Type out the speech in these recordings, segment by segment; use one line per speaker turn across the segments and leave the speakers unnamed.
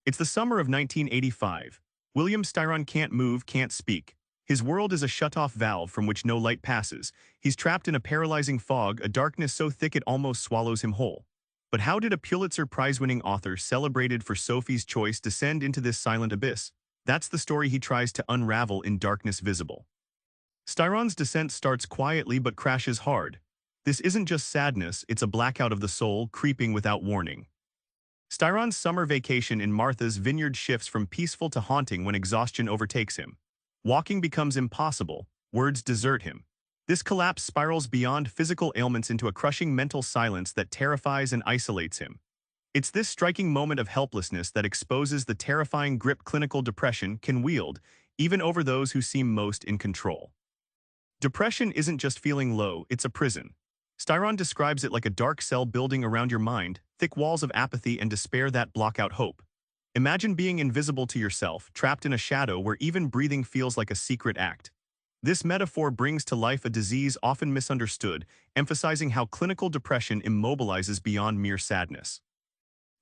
It's the summer of 1985. William Styron can't move, can't speak. His world is a shut-off valve from which no light passes. He's trapped in a paralyzing fog, a darkness so thick it almost swallows him whole. But how did a Pulitzer Prize-winning author celebrated for Sophie's Choice descend into this silent abyss? That's the story he tries to unravel in Darkness Visible. Styron's descent starts quietly but crashes hard. This isn't just sadness, it's a blackout of the soul creeping without warning. Styron's summer vacation in Martha's Vineyard shifts from peaceful to haunting when exhaustion overtakes him. Walking becomes impossible, words desert him. This collapse spirals beyond physical ailments into a crushing mental silence that terrifies and isolates him. It's this striking moment of helplessness that exposes the terrifying grip clinical depression can wield, even over those who seem most in control. Depression isn't just feeling low, it's a prison. Styron describes it like a dark cell building around your mind, thick walls of apathy and despair that block out hope. Imagine being invisible to yourself, trapped in a shadow where even breathing feels like a secret act. This metaphor brings to life a disease often misunderstood, emphasizing how clinical depression immobilizes beyond mere sadness.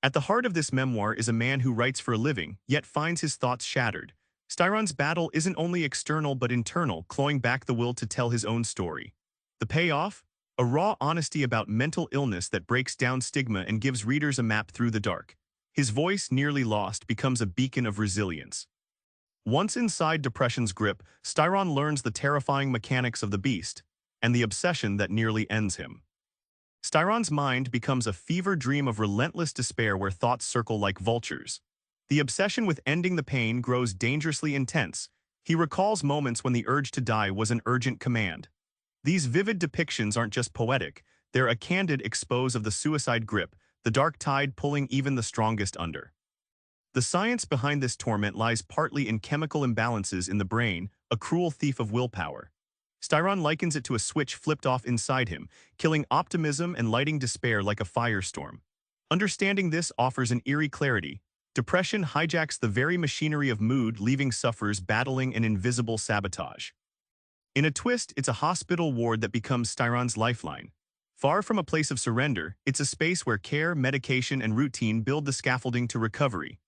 At the heart of this memoir is a man who writes for a living, yet finds his thoughts shattered. Styron's battle isn't only external but internal, clawing back the will to tell his own story. The payoff? A raw honesty about mental illness that breaks down stigma and gives readers a map through the dark. His voice, nearly lost, becomes a beacon of resilience. Once inside depression's grip, Styron learns the terrifying mechanics of the beast and the obsession that nearly ends him. Styron's mind becomes a fever dream of relentless despair where thoughts circle like vultures. The obsession with ending the pain grows dangerously intense. He recalls moments when the urge to die was an urgent command. These vivid depictions aren't just poetic, they're a candid expose of the suicide grip, the dark tide pulling even the strongest under. The science behind this torment lies partly in chemical imbalances in the brain, a cruel thief of willpower. Styron likens it to a switch flipped off inside him, killing optimism and lighting despair like a firestorm. Understanding this offers an eerie clarity. Depression hijacks the very machinery of mood, leaving sufferers battling an invisible sabotage. In a twist, it's a hospital ward that becomes Styron's lifeline. Far from a place of surrender, it's a space where care, medication, and routine build the scaffolding to recovery.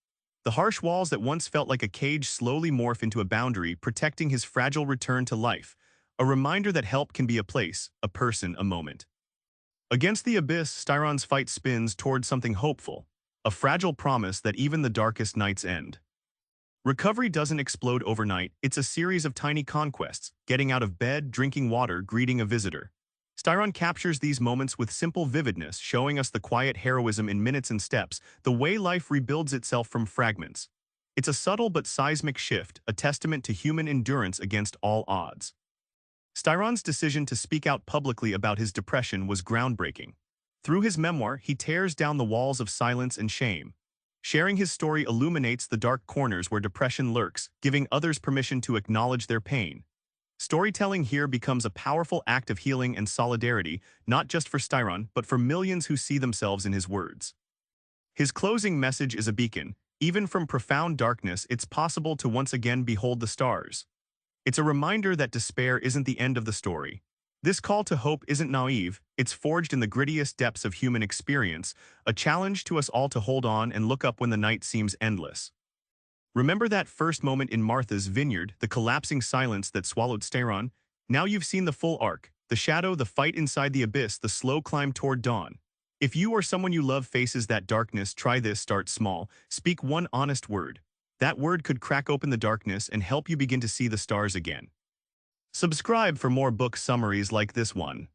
The harsh walls that once felt like a cage slowly morph into a boundary, protecting his fragile return to life, a reminder that help can be a place, a person, a moment. Against the abyss, Styron's fight spins toward something hopeful, a fragile promise that even the darkest nights end. Recovery doesn't explode overnight, it's a series of tiny conquests, getting out of bed, drinking water, greeting a visitor. Styron captures these moments with simple vividness, showing us the quiet heroism in minutes and steps, the way life rebuilds itself from fragments. It's a subtle but seismic shift, a testament to human endurance against all odds. Styron's decision to speak out publicly about his depression was groundbreaking. Through his memoir, he tears down the walls of silence and shame. Sharing his story illuminates the dark corners where depression lurks, giving others permission to acknowledge their pain. Storytelling here becomes a powerful act of healing and solidarity, not just for Styron, but for millions who see themselves in his words. His closing message is a beacon. Even from profound darkness, it's possible to once again behold the stars. It's a reminder that despair isn't the end of the story. This call to hope isn't naive, it's forged in the grittiest depths of human experience, a challenge to us all to hold on and look up when the night seems endless. Remember that first moment in Martha's Vineyard, the collapsing silence that swallowed Styron? Now you've seen the full arc, the shadow, the fight inside the abyss, the slow climb toward dawn. If you or someone you love faces that darkness, try this: start small, speak one honest word. That word could crack open the darkness and help you begin to see the stars again. Subscribe for more book summaries like this one.